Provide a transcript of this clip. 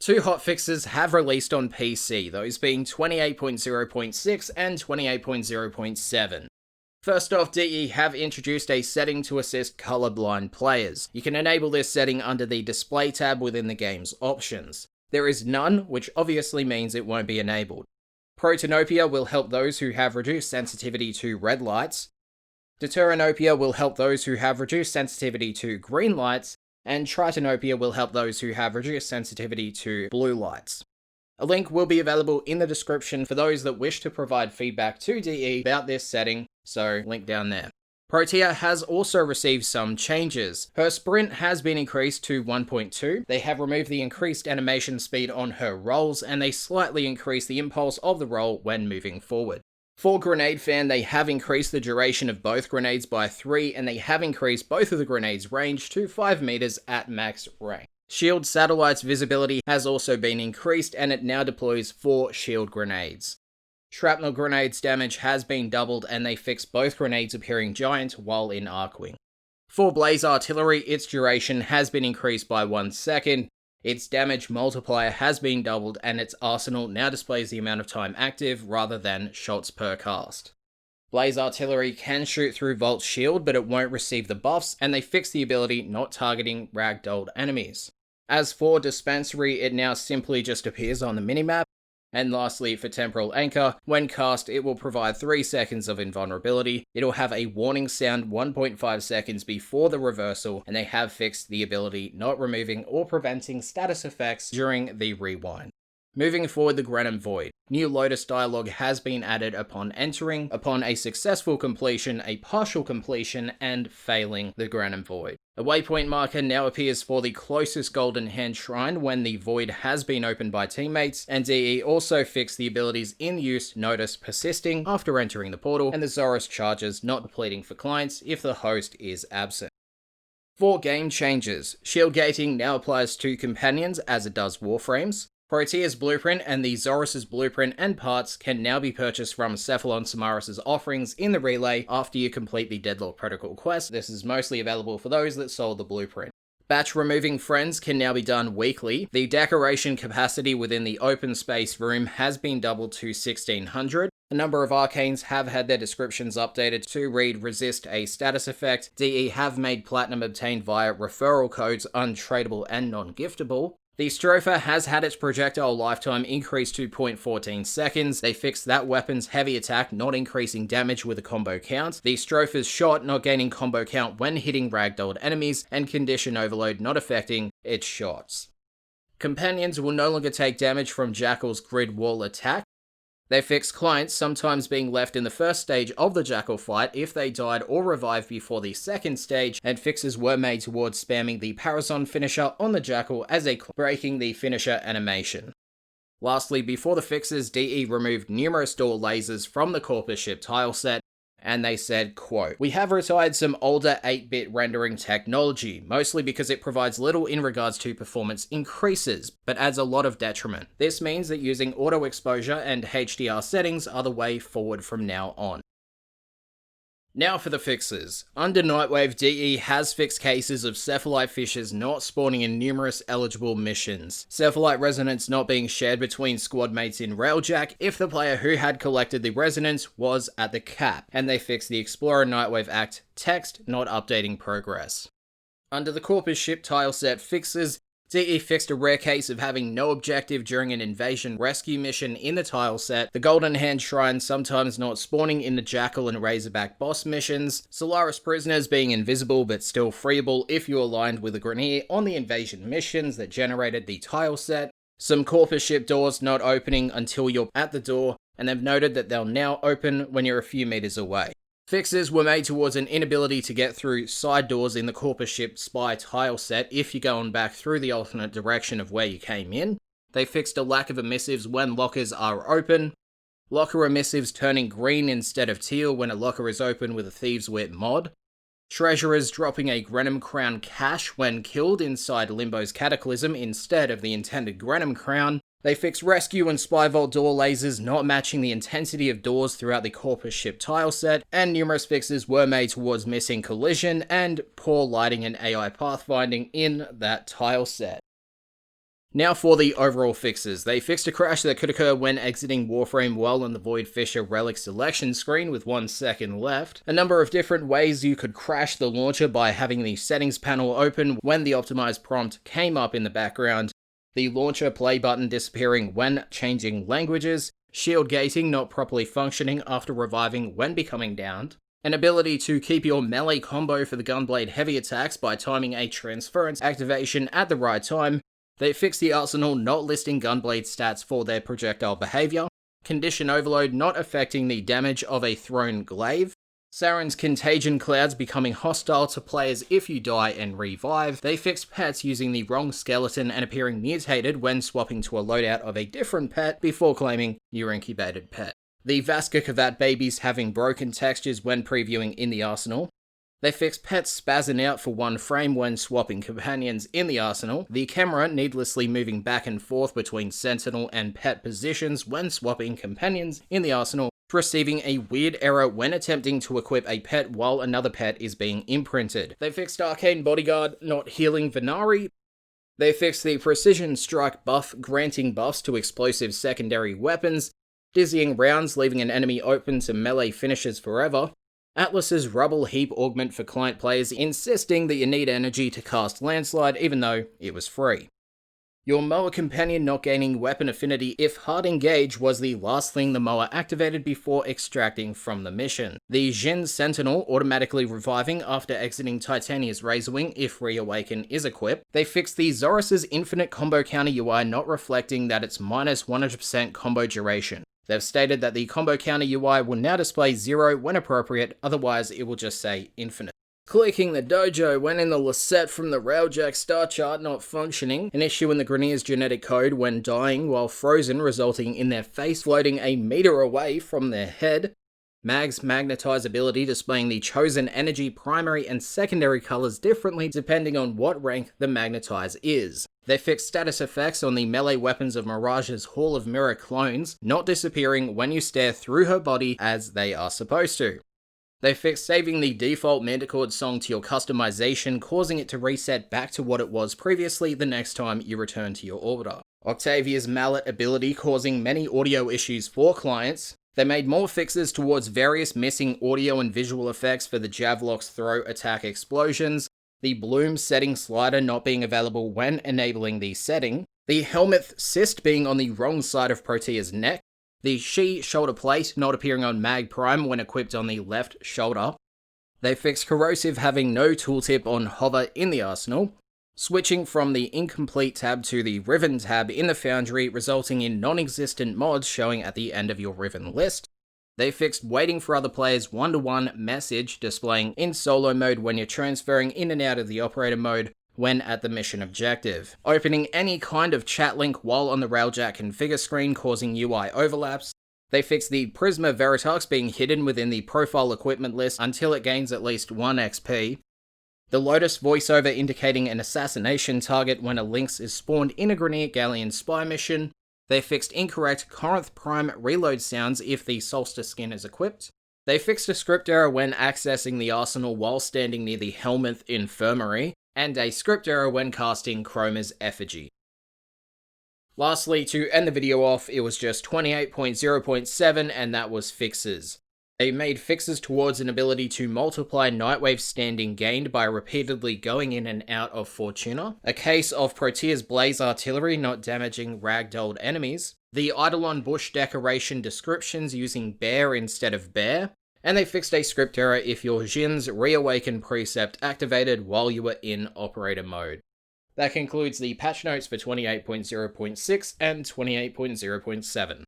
Two hotfixes have released on PC, those being 28.0.6 and 28.0.7. First off, DE have introduced a setting to assist colorblind players. You can enable this setting under the Display tab within the game's options. There is none, which obviously means it won't be enabled. Protanopia will help those who have reduced sensitivity to red lights. Deuteranopia will help those who have reduced sensitivity to green lights, and Tritonopia will help those who have reduced sensitivity to blue lights. A link will be available in the description for those that wish to provide feedback to DE about this setting, so link down there. Protea has also received some changes. Her sprint has been increased to 1.2, they have removed the increased animation speed on her rolls, and they slightly increased the impulse of the roll when moving forward. For Grenade Fan, they have increased the duration of both grenades by 3, and they have increased both of the grenades' range to 5 meters at max range. Shield Satellite's visibility has also been increased, and it now deploys 4 shield grenades. Shrapnel Grenade's damage has been doubled, and they fixed both grenades appearing giant while in Arcwing. For Blaze Artillery, its duration has been increased by 1 second, its damage multiplier has been doubled, and its arsenal now displays the amount of time active rather than shots per cast. Blaze Artillery can shoot through Volt's shield, but it won't receive the buffs, and they fixed the ability not targeting ragdolled enemies. As for Dispensary, it now simply just appears on the minimap. And lastly, for Temporal Anchor, when cast, it will provide 3 seconds of invulnerability, it'll have a warning sound 1.5 seconds before the reversal, and they have fixed the ability not removing or preventing status effects during the rewind. Moving forward, the Granum Void. New Lotus dialogue has been added upon entering, upon a successful completion, a partial completion, and failing the Granum Void. A waypoint marker now appears for the closest Golden Hand Shrine when the Void has been opened by teammates, and DE also fixed the abilities in use notice persisting after entering the portal, and the Zorus charges not depleting for clients if the host is absent. For game changes, shield gating now applies to companions as it does Warframes. Protea's blueprint and the Zorus' blueprint and parts can now be purchased from Cephalon Samaras' offerings in the relay after you complete the Deadlock Protocol quest. This is mostly available for those that sold the blueprint. Batch removing friends can now be done weekly. The decoration capacity within the open space room has been doubled to 1600. A number of arcanes have had their descriptions updated to read resist a status effect. DE have made platinum obtained via referral codes untradeable and non-giftable. The Stropha has had its projectile lifetime increased to 0.14 seconds. They fixed that weapon's heavy attack not increasing damage with a combo count, the Stropha's shot not gaining combo count when hitting ragdolled enemies, and condition overload not affecting its shots. Companions will no longer take damage from Jackal's grid wall attack. They fixed clients sometimes being left in the first stage of the Jackal fight if they died or revived before the second stage, and fixes were made towards spamming the Parazon finisher on the Jackal as a breaking the finisher animation. Lastly, before the fixes, DE removed numerous door lasers from the Corpus ship tileset, and they said, quote, "We have retired some older 8-bit rendering technology, mostly because it provides little in regards to performance increases, but adds a lot of detriment. This means that using auto exposure and HDR settings are the way forward from now on." Now for the fixes. Under Nightwave, DE has fixed cases of cephalite fishes not spawning in numerous eligible missions. Cephalite resonance not being shared between squad mates in Railjack if the player who had collected the resonance was at the cap, and they fixed the Explorer Nightwave Act text not updating progress. Under the Corpus ship tileset fixes, DE fixed a rare case of having no objective during an invasion rescue mission in the tileset, the Golden Hand Shrine sometimes not spawning in the Jackal and Razorback boss missions, Solaris prisoners being invisible but still freeable if you aligned with a Grenier on the invasion missions that generated the tileset, some Corpus ship doors not opening until you're at the door, and they've noted that they'll now open when you're a few meters away. Fixes were made towards an inability to get through side doors in the Corpus ship spy tile set if you're going back through the alternate direction of where you came in. They fixed a lack of emissives when lockers are open. Locker emissives turning green instead of teal when a locker is open with a Thieves' Wit mod. Treasurers dropping a Granum Crown cache when killed inside Limbo's Cataclysm instead of the intended Granum Crown. They fixed rescue and spy vault door lasers not matching the intensity of doors throughout the Corpus ship tileset, and numerous fixes were made towards missing collision and poor lighting and AI pathfinding in that tileset. Now for the overall fixes. They fixed a crash that could occur when exiting Warframe while on the Void Fisher relic selection screen with 1 second left. A number of different ways you could crash the launcher by having the settings panel open when the optimized prompt came up in the background, the launcher play button disappearing when changing languages, shield gating not properly functioning after reviving when becoming downed, an ability to keep your melee combo for the Gunblade heavy attacks by timing a transference activation at the right time. They fixed the arsenal not listing Gunblade stats for their projectile behavior, condition overload not affecting the damage of a thrown glaive, Saren's contagion clouds becoming hostile to players if you die and revive. They fixed pets using the wrong skeleton and appearing mutated when swapping to a loadout of a different pet before claiming your incubated pet. The Vaska Kavat babies having broken textures when previewing in the arsenal. They fixed pets spazzing out for 1 frame when swapping companions in the arsenal, the camera needlessly moving back and forth between sentinel and pet positions when swapping companions in the arsenal, receiving a weird error when attempting to equip a pet while another pet is being imprinted. They fixed Arcane Bodyguard not healing Venari. They fixed the Precision Strike buff granting buffs to explosive secondary weapons, dizzying rounds leaving an enemy open to melee finishes forever, Atlas's Rubble Heap augment for client players insisting that you need energy to cast Landslide even though it was free. Your Moa companion not gaining weapon affinity if hard engage was the last thing the Moa activated before extracting from the mission. The Jin Sentinel automatically reviving after exiting Titania's Razorwing if Reawaken is equipped. They fixed the Zorus's infinite combo counter UI not reflecting that it's minus 100% combo duration. They've stated that the combo counter UI will now display 0 when appropriate, otherwise it will just say infinite. Clicking the dojo when in the Lisette from the Railjack star chart not functioning, an issue in the Grineer's genetic code when dying while frozen resulting in their face floating a meter away from their head, Mag's Magnetize ability displaying the chosen energy primary and secondary colors differently depending on what rank the Magnetize is. They fixed status effects on the melee weapons of Mirage's Hall of Mirror clones, not disappearing when you stare through her body as they are supposed to. They fixed saving the default Manticord song to your customization, causing it to reset back to what it was previously the next time you return to your orbiter. Octavia's Mallet ability causing many audio issues for clients. They made more fixes towards various missing audio and visual effects for the Javlok's throw attack explosions, the Bloom setting slider not being available when enabling the setting, the Helmeth cyst being on the wrong side of Protea's neck, the She shoulder plate not appearing on Mag Prime when equipped on the left shoulder. They fixed Corrosive having no tooltip on hover in the arsenal, switching from the incomplete tab to the Riven tab in the Foundry, resulting in non-existent mods showing at the end of your Riven list. They fixed waiting for other players 1-to-1 message displaying in solo mode when you're transferring in and out of the operator mode when at the mission objective. Opening any kind of chat link while on the Railjack configure screen causing UI overlaps. They fixed the Prisma Veritax being hidden within the profile equipment list until it gains at least 1 XP. The Lotus voiceover indicating an assassination target when a Lynx is spawned in a Grineer Galleon spy mission. They fixed incorrect Corinth Prime reload sounds if the Solstice skin is equipped. They fixed a script error when accessing the arsenal while standing near the Helmeth Infirmary, and a script error when casting Chroma's Effigy. Lastly, to end the video off, it was just 28.0.7 and that was fixes. They made fixes towards an ability to multiply Nightwave standing gained by repeatedly going in and out of Fortuna, a case of Protea's Blaze Artillery not damaging ragdolled enemies, the Eidolon Bush decoration descriptions using bear instead of bear, and they fixed a script error if your Jin's Reawaken precept activated while you were in operator mode. That concludes the patch notes for 28.0.6 and 28.0.7.